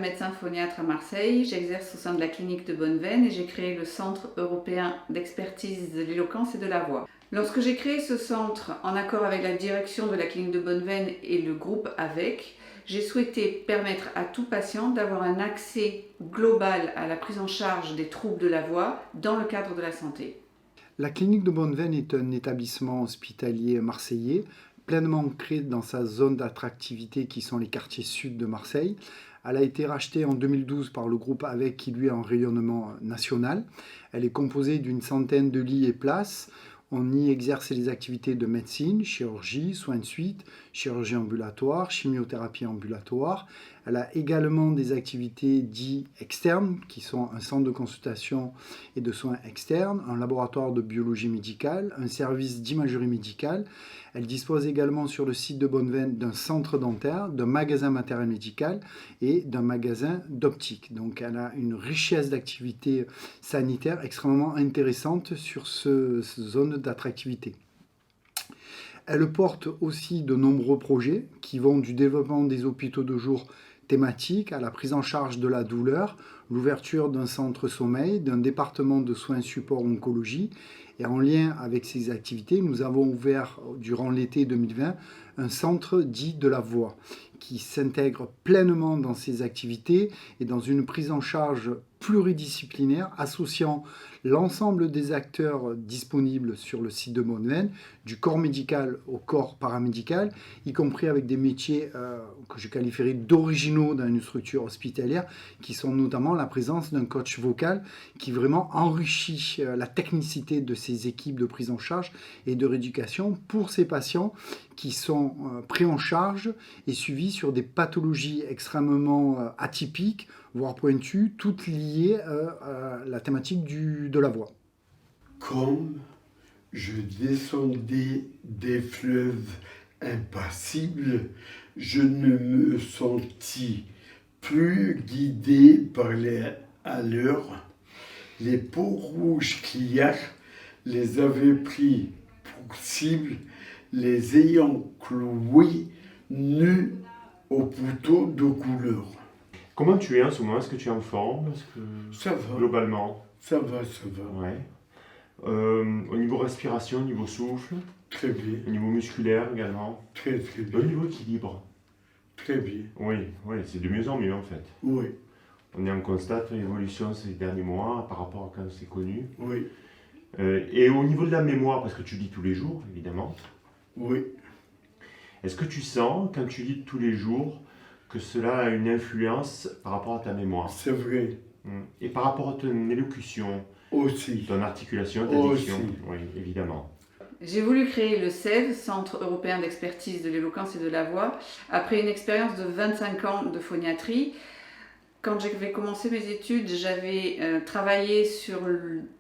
Pascal, médecin phoniatre à Marseille. J'exerce au sein de la clinique de Bonneveine et j'ai créé le Centre européen d'expertise de l'éloquence et de la voix. Lorsque j'ai créé ce centre en accord avec la direction de la clinique de Bonneveine et le groupe AVEC, j'ai souhaité permettre à tout patient d'avoir un accès global à la prise en charge des troubles de la voix dans le cadre de la santé. La clinique de Bonneveine est un établissement hospitalier marseillais, pleinement ancré dans sa zone d'attractivité qui sont les quartiers sud de Marseille. Elle a été rachetée en 2012 par le groupe AVEC qui lui a un rayonnement national. Elle est composée d'une centaine de lits et places. On y exerce les activités de médecine, chirurgie, soins de suite, chirurgie ambulatoire, chimiothérapie ambulatoire. Elle a également des activités dites externes, qui sont un centre de consultation et de soins externes, un laboratoire de biologie médicale, un service d'imagerie médicale. Elle dispose également sur le site de Bonneveine d'un centre dentaire, d'un magasin matériel médical et d'un magasin d'optique. Donc elle a une richesse d'activités sanitaires extrêmement intéressante sur cette zone d'attractivité. Elle porte aussi de nombreux projets qui vont du développement des hôpitaux de jour thématiques à la prise en charge de la douleur, l'ouverture d'un centre sommeil, d'un département de soins support oncologie. Et en lien avec ces activités, nous avons ouvert durant l'été 2020 un centre dit de la voix qui s'intègre pleinement dans ces activités et dans une prise en charge pluridisciplinaire associant l'ensemble des acteurs disponibles sur le site de Bonneveine, du corps médical au corps paramédical, y compris avec des métiers que je qualifierais d'originaux dans une structure hospitalière, qui sont notamment la présence d'un coach vocal qui vraiment enrichit la technicité de ces équipes de prise en charge et de rééducation pour ces patients qui sont pris en charge et suivis sur des pathologies extrêmement atypiques, voire pointues, toutes liées à la thématique de la voix. Comme je descendais des fleuves impassibles, je ne me sentis plus guidé par les haleurs. Les peaux rouges claires les avaient pris pour cible, les ayant cloués nus au poteau de couleur. Comment tu es en ce moment? Est-ce que tu es en forme? Ça va. Globalement? Ça va. Ouais. Au niveau respiration, au niveau souffle? Très bien. Au niveau musculaire également? Très bien. Au niveau équilibre? Très bien. Oui, c'est de mieux en mieux en fait. Oui. On est en constante évolution ces derniers mois par rapport à quand on s'est connu. Oui. Et au niveau de la mémoire, parce que tu lis tous les jours, évidemment. Oui. Est-ce que tu sens, quand tu lis tous les jours, que cela a une influence par rapport à ta mémoire? C'est vrai. Et par rapport à ton élocution, aussi, ton articulation, ta diction? Oui, évidemment. J'ai voulu créer le CEV, Centre européen d'expertise de l'éloquence et de la voix, après une expérience de 25 ans de phoniatrie. Quand j'avais commencé mes études, j'avais travaillé sur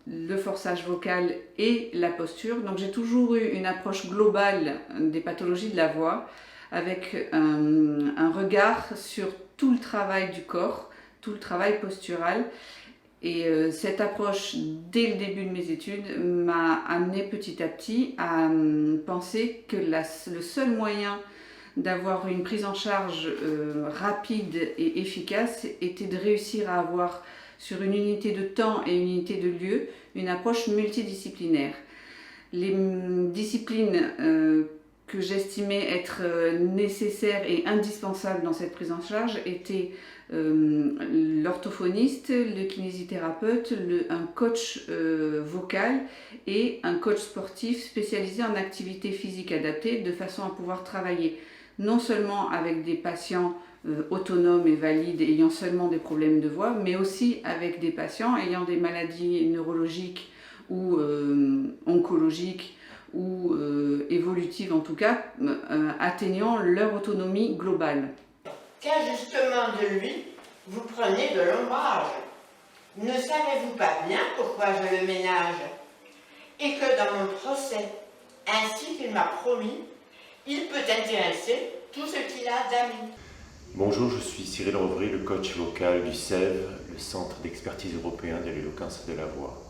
le forçage vocal et la posture. Donc j'ai toujours eu une approche globale des pathologies de la voix, avec un regard sur tout le travail du corps, tout le travail postural. Et cette approche, dès le début de mes études, m'a amené petit à petit à penser que le seul moyen d'avoir une prise en charge rapide et efficace était de réussir à avoir sur une unité de temps et une unité de lieu une approche multidisciplinaire. Les disciplines que j'estimais être nécessaires et indispensables dans cette prise en charge étaient l'orthophoniste, le kinésithérapeute, un coach vocal et un coach sportif spécialisé en activité physique adaptée, de façon à pouvoir travailler non seulement avec des patients autonomes et valides ayant seulement des problèmes de voix, mais aussi avec des patients ayant des maladies neurologiques ou oncologiques ou évolutives en tout cas, atteignant leur autonomie globale. Qu'injustement de lui, vous prenez de l'ombrage. Ne savez-vous pas bien pourquoi je le ménage? Et que dans mon procès, ainsi qu'il m'a promis, il peut intéresser tout ce qu'il a d'amis. Bonjour, je suis Cyril Rovry, le coach vocal du CEV, le Centre d'expertise européen de l'éloquence et de la voix.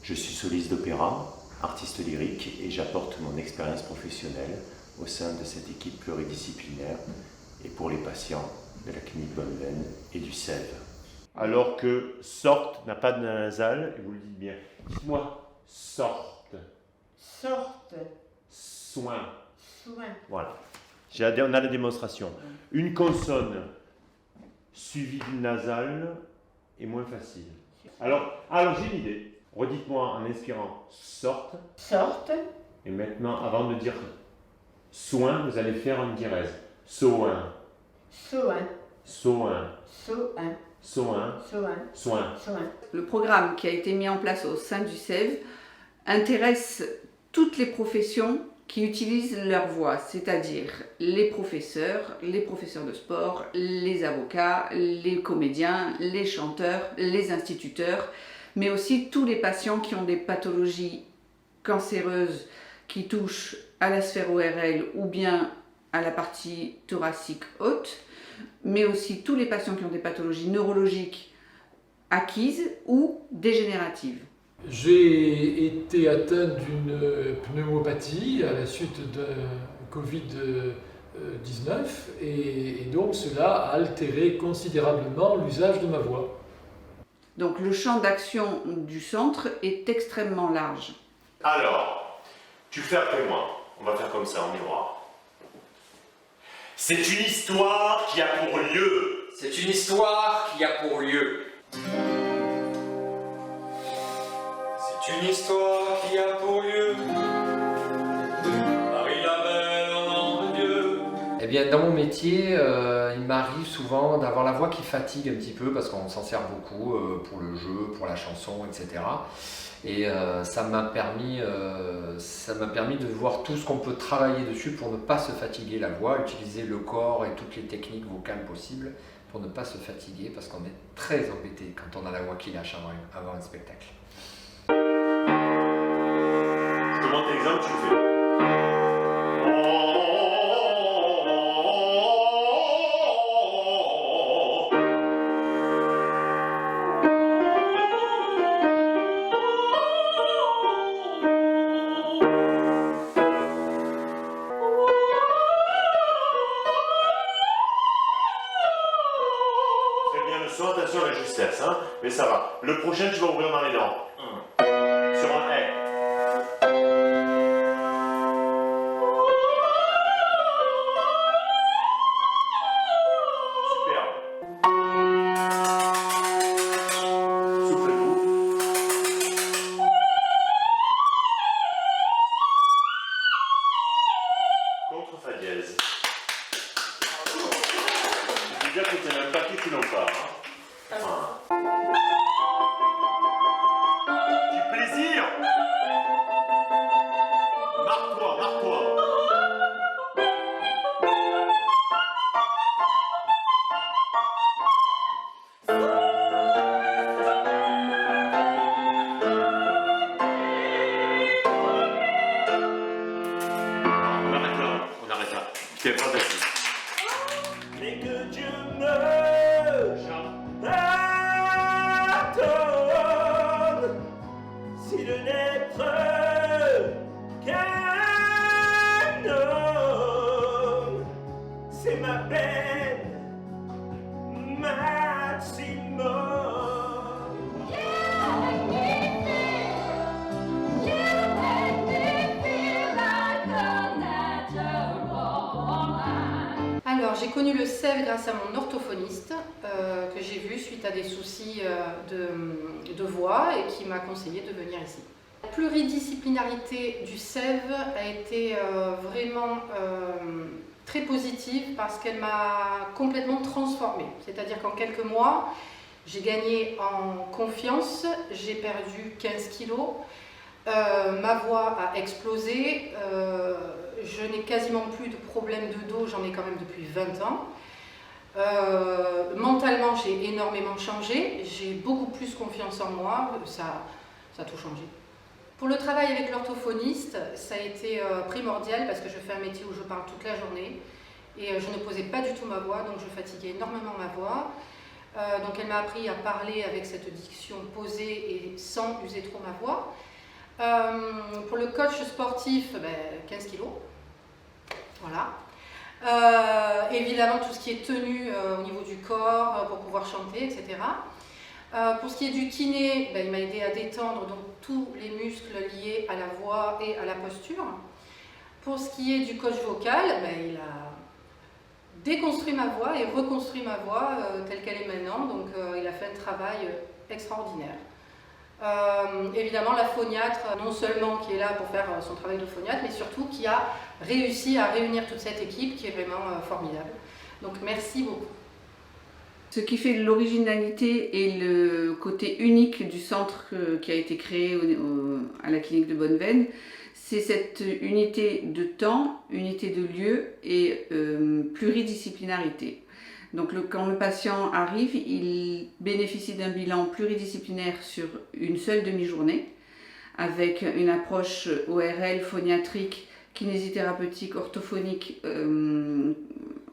Je suis soliste d'opéra, artiste lyrique et j'apporte mon expérience professionnelle au sein de cette équipe pluridisciplinaire et pour les patients de la clinique Bonneveine et du SEV. Alors que sorte n'a pas de nasal, et vous le dites bien. Dites-moi, sorte, Sorte. soin. Soin. Voilà. On a la démonstration. Une consonne suivie d'une nasale est moins facile. Alors j'ai une idée. Redites-moi en inspirant sorte. Sorte. Et maintenant, avant de dire soin, vous allez faire une dièse. Soin, Soin. soin, Soin. soin, Soin. soin. Soin. Le programme qui a été mis en place au sein du SEV intéresse toutes les professions qui utilisent leur voix, c'est-à-dire les professeurs de sport, les avocats, les comédiens, les chanteurs, les instituteurs, mais aussi tous les patients qui ont des pathologies cancéreuses qui touchent à la sphère ORL ou bien à la partie thoracique haute, mais aussi tous les patients qui ont des pathologies neurologiques acquises ou dégénératives. J'ai été atteint d'une pneumopathie à la suite de Covid-19 et donc cela a altéré considérablement l'usage de ma voix. Donc le champ d'action du centre est extrêmement large. Alors, tu fais après moi. On va faire comme ça, en miroir. C'est une histoire qui a pour lieu. C'est une histoire qui a pour lieu. C'est une histoire qui a pour lieu. Marie la Belle, au nom de Dieu. Eh bien, dans mon métier, il m'arrive souvent d'avoir la voix qui fatigue un petit peu parce qu'on s'en sert beaucoup pour le jeu, pour la chanson, etc. Et ça m'a permis de voir tout ce qu'on peut travailler dessus pour ne pas se fatiguer la voix, utiliser le corps et toutes les techniques vocales possibles pour ne pas se fatiguer parce qu'on est très embêté quand on a la voix qui lâche avant un spectacle. Je te montre l'exemple, tu fais. Attention à la justesse, hein, mais ça va. Le prochain, tu vas ouvrir dans les dents. Sur un « et ». Superbe. Soufflez-vous. Contre fa dièse. Je peux dire que c'est un paquet qui n'ont pas. Hein. Du plaisir. Marque-toi, marque-toi. On arrête là. C'est fantastique. Mais que Dieu me pardonne si de n'être qu'un homme, c'est ma peine maximum. Alors, j'ai connu le SEV grâce à mon orthophoniste que j'ai vu suite à des soucis de voix et qui m'a conseillé de venir ici. La pluridisciplinarité du SEV a été vraiment très positive parce qu'elle m'a complètement transformée. C'est-à-dire qu'en quelques mois, j'ai gagné en confiance, j'ai perdu 15 kilos, ma voix a explosé, je n'ai quasiment plus de problème de dos, j'en ai quand même depuis 20 ans. Mentalement, j'ai énormément changé, j'ai beaucoup plus confiance en moi, ça a tout changé. Pour le travail avec l'orthophoniste, ça a été primordial parce que je fais un métier où je parle toute la journée et je ne posais pas du tout ma voix, donc je fatiguais énormément ma voix. Donc elle m'a appris à parler avec cette diction posée et sans user trop ma voix. Pour le coach sportif, 15 kilos. Voilà. Évidemment, tout ce qui est tenue au niveau du corps pour pouvoir chanter, etc. Pour ce qui est du kiné, il m'a aidé à détendre donc, tous les muscles liés à la voix et à la posture. Pour ce qui est du coach vocal, il a déconstruit ma voix et reconstruit ma voix telle qu'elle est maintenant. Donc il a fait un travail extraordinaire. Évidemment, la phoniatre, non seulement qui est là pour faire son travail de phoniatre, mais surtout qui a réussi à réunir toute cette équipe qui est vraiment formidable. Donc merci beaucoup. Ce qui fait l'originalité et le côté unique du centre qui a été créé à la clinique de Bonneveine, c'est cette unité de temps, unité de lieu et pluridisciplinarité. Donc quand le patient arrive, il bénéficie d'un bilan pluridisciplinaire sur une seule demi-journée, avec une approche ORL, phoniatrique, kinésithérapeutique, orthophonique,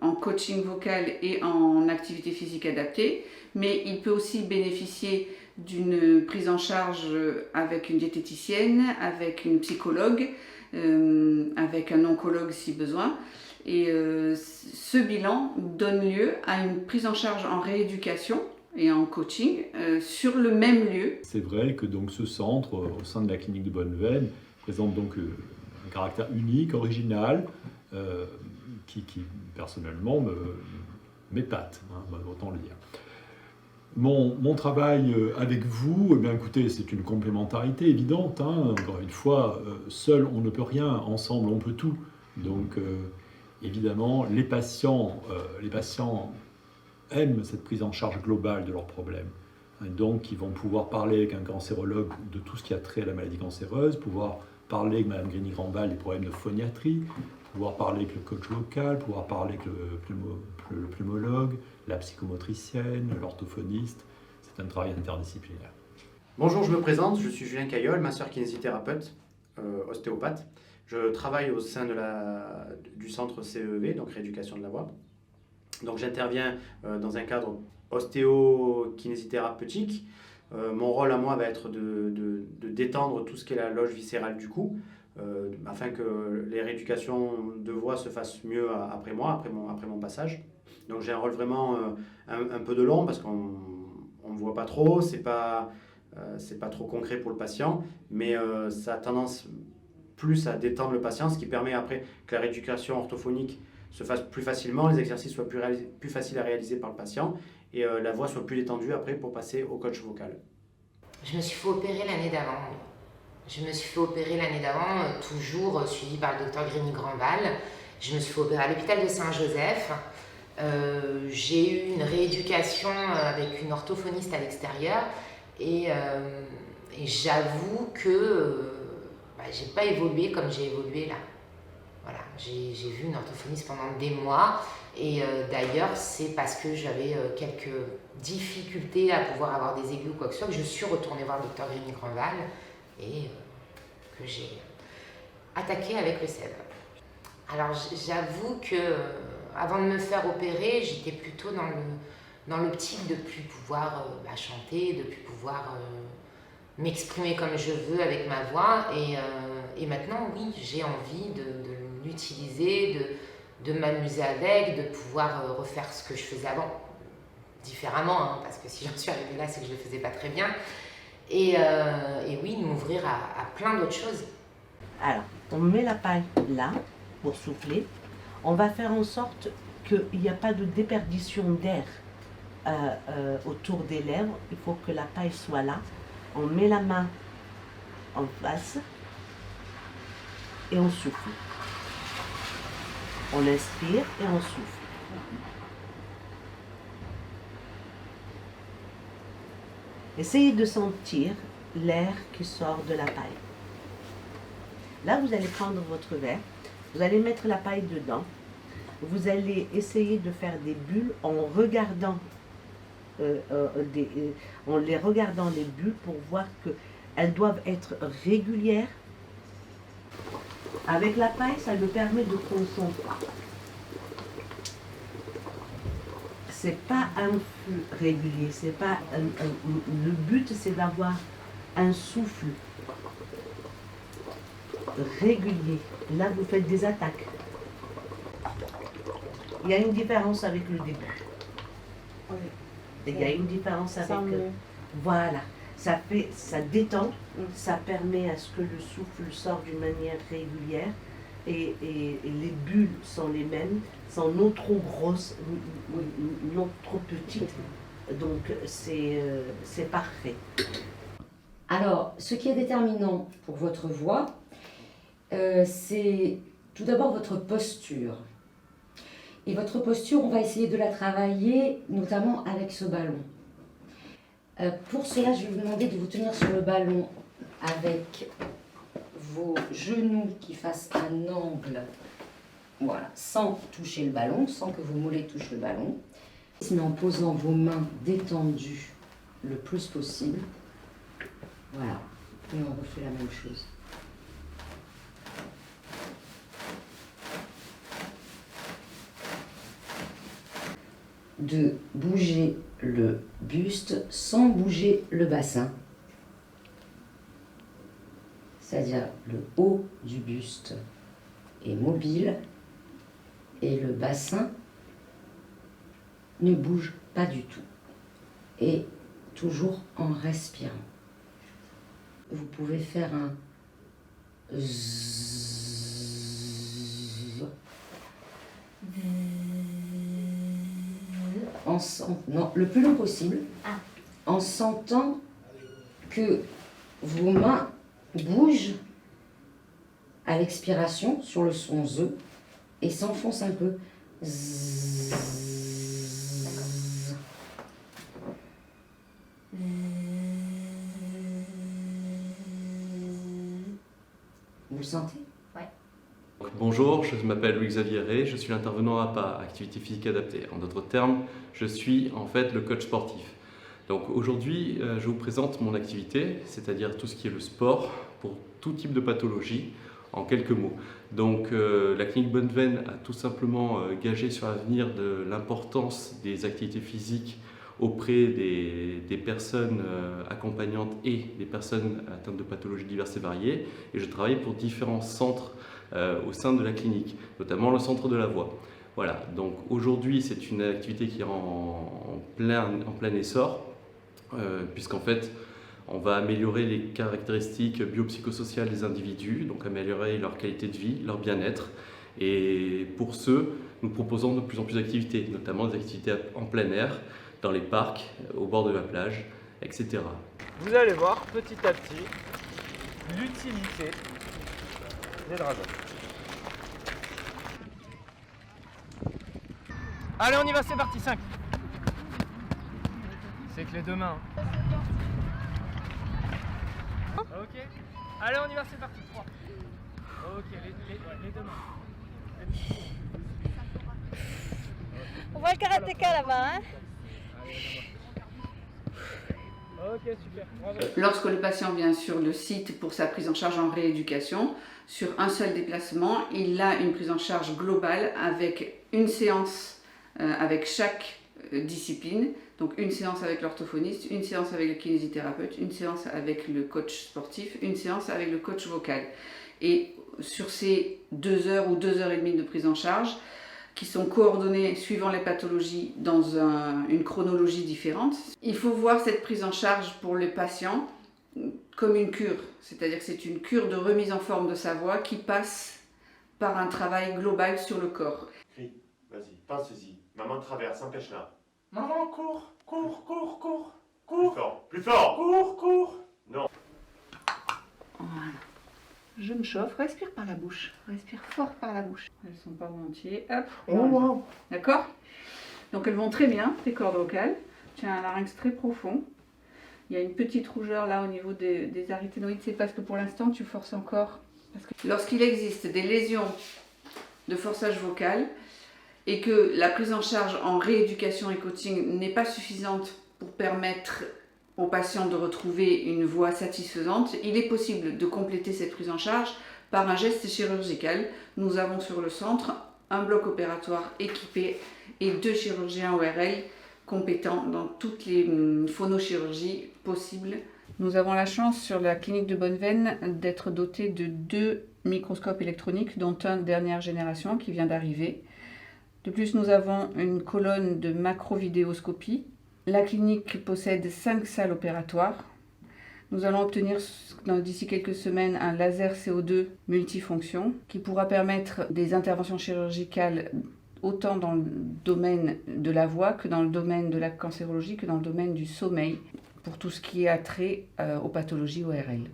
en coaching vocal et en activité physique adaptée. Mais il peut aussi bénéficier d'une prise en charge avec une diététicienne, avec une psychologue, avec un oncologue si besoin. Et ce bilan donne lieu à une prise en charge en rééducation et en coaching sur le même lieu. C'est vrai que donc, ce centre, au sein de la clinique de Bonneveine, présente donc un caractère unique, original, qui personnellement m'épate, autant le dire. Mon travail avec vous, écoutez, c'est une complémentarité évidente. Encore une fois, seul on ne peut rien, ensemble on peut tout. Donc évidemment, les patients aiment cette prise en charge globale de leurs problèmes. Donc ils vont pouvoir parler avec un cancérologue de tout ce qui a trait à la maladie cancéreuse, pouvoir parler avec Mme Grigny-Grandval des problèmes de phoniatrie, pouvoir parler avec le coach vocal, pouvoir parler avec le pneumologue, la psychomotricienne, l'orthophoniste. C'est un travail interdisciplinaire. Bonjour, je me présente, je suis Julien Caillol, masseur kinésithérapeute, ostéopathe. Je travaille au sein du centre CEV, donc rééducation de la voix. Donc j'interviens dans un cadre ostéo-kinésithérapeutique. Mon rôle à moi va être de détendre tout ce qui est la loge viscérale du cou, afin que les rééducations de voix se fassent mieux après moi, après mon passage. Donc j'ai un rôle vraiment un peu de long parce qu'on ne voit pas trop, c'est pas trop concret pour le patient, mais ça a tendance plus à détendre le patient, ce qui permet après que la rééducation orthophonique se fasse plus facilement, les exercices soient plus faciles à réaliser par le patient et la voix soit plus détendue après pour passer au coach vocal. Je me suis fait opérer l'année d'avant. Toujours suivi par le docteur Grigny-Grandval. Je me suis fait opérer à l'hôpital de Saint-Joseph. J'ai eu une rééducation avec une orthophoniste à l'extérieur et j'avoue que j'ai pas évolué comme j'ai évolué là. Voilà, j'ai vu une orthophoniste pendant des mois et d'ailleurs c'est parce que j'avais quelques difficultés à pouvoir avoir des aigus ou quoi que ce soit que je suis retournée voir le docteur Grigny-Grandval et que j'ai attaqué avec le SEV. Alors j'avoue que avant de me faire opérer, j'étais plutôt dans l'optique de plus pouvoir chanter, de plus pouvoir m'exprimer comme je veux avec ma voix et maintenant oui, j'ai envie de l'utiliser, de m'amuser avec, de pouvoir refaire ce que je faisais avant différemment, parce que si j'en suis arrivée là, c'est que je le faisais pas très bien et oui, de m'ouvrir à plein d'autres choses. Alors, on met la paille là pour souffler. On va faire en sorte qu'il n'y a pas de déperdition d'air autour des lèvres. Il faut que la paille soit là. On met la main en face et on souffle. On inspire et on souffle. Essayez de sentir l'air qui sort de la paille. Là, vous allez prendre votre verre, vous allez mettre la paille dedans, vous allez essayer de faire des bulles en regardant, les bulles pour voir qu'elles doivent être régulières. Avec la paille, ça me permet de concentrer. C'est pas un flux régulier, c'est pas le but, c'est d'avoir un souffle régulier. Là, vous faites des attaques. Il y a une différence avec le début. Il y a une différence avec... voilà, ça détend, ça permet à ce que le souffle sorte d'une manière régulière et les bulles sont les mêmes, sont non trop grosses, non trop petites, donc c'est parfait. Alors, ce qui est déterminant pour votre voix, c'est tout d'abord votre posture. Et votre posture, on va essayer de la travailler notamment avec ce ballon. Pour cela, je vais vous demander de vous tenir sur le ballon avec vos genoux qui fassent un angle, voilà, sans toucher le ballon, sans que vos mollets touchent le ballon. Mais en posant vos mains détendues le plus possible. Voilà, et on refait la même chose. De bouger le buste sans bouger le bassin. C'est-à-dire le haut du buste est mobile et le bassin ne bouge pas du tout. Et toujours en respirant. Vous pouvez faire un zzz. Non, le plus long possible, en sentant que vos mains bougent à l'expiration sur le son Z et s'enfoncent un peu. Zzz. Vous le sentez? Ouais. Bonjour, je m'appelle Louis-Xavier Rey, je suis l'intervenant APA, Activité Physique Adaptée. En d'autres termes, je suis en fait le coach sportif. Donc aujourd'hui, je vous présente mon activité, c'est-à-dire tout ce qui est le sport pour tout type de pathologie, en quelques mots. Donc la clinique Bonneveine a tout simplement gagé sur l'avenir de l'importance des activités physiques auprès des personnes accompagnantes et des personnes atteintes de pathologies diverses et variées. Et je travaille pour différents centres au sein de la clinique, notamment le centre de la voix. Voilà, donc aujourd'hui c'est une activité qui est en plein essor, puisqu'en fait on va améliorer les caractéristiques biopsychosociales des individus, donc améliorer leur qualité de vie, leur bien-être. Et pour ce, nous proposons de plus en plus d'activités, notamment des activités en plein air, dans les parcs, au bord de la plage, etc. Vous allez voir petit à petit l'utilité des dragons. Allez, on y va, c'est parti, 5. C'est que les deux mains. Ok. Allez, on y va, c'est parti, 3. Ok, les deux mains. On voit le karatéka là-bas, hein? Ok, super. Bravo. Lorsque le patient vient sur le site pour sa prise en charge en rééducation, sur un seul déplacement, il a une prise en charge globale avec une séance avec chaque discipline. Donc une séance avec l'orthophoniste, une séance avec le kinésithérapeute, une séance avec le coach sportif, une séance avec le coach vocal. Et sur ces 2 heures ou 2 heures et demie de prise en charge, qui sont coordonnées suivant les pathologies dans une chronologie différente, il faut voir cette prise en charge pour le patient comme une cure. C'est-à-dire que c'est une cure de remise en forme de sa voix qui passe par un travail global sur le corps. Crie, vas-y, pense-y. Maman traverse, empêche-la. Maman, cours, cours, cours, cours, cours. Plus fort, plus fort. Cours, cours. Non. Voilà. Je me chauffe, respire par la bouche. Respire fort par la bouche. Elles sont pas en entier. Hop. Oh, wow. D'accord? Donc elles vont très bien, tes cordes vocales. Tu as un larynx très profond. Il y a une petite rougeur là au niveau des arythénoïdes. C'est parce que pour l'instant tu forces encore. Lorsqu'il existe des lésions de forçage vocal et que la prise en charge en rééducation et coaching n'est pas suffisante pour permettre aux patients de retrouver une voix satisfaisante, il est possible de compléter cette prise en charge par un geste chirurgical. Nous avons sur le centre un bloc opératoire équipé et 2 chirurgiens ORL compétents dans toutes les phonochirurgies possibles. Nous avons la chance sur la clinique de Bonneveine d'être dotés de 2 microscopes électroniques, dont un dernière génération qui vient d'arriver. De plus, nous avons une colonne de macrovidéoscopie. La clinique possède 5 salles opératoires. Nous allons obtenir d'ici quelques semaines un laser CO2 multifonction qui pourra permettre des interventions chirurgicales autant dans le domaine de la voix que dans le domaine de la cancérologie que dans le domaine du sommeil pour tout ce qui a trait aux pathologies ORL.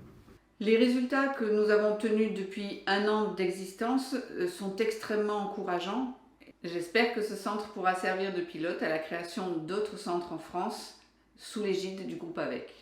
Les résultats que nous avons obtenus depuis 1 an d'existence sont extrêmement encourageants. J'espère que ce centre pourra servir de pilote à la création d'autres centres en France sous l'égide du groupe AVEC.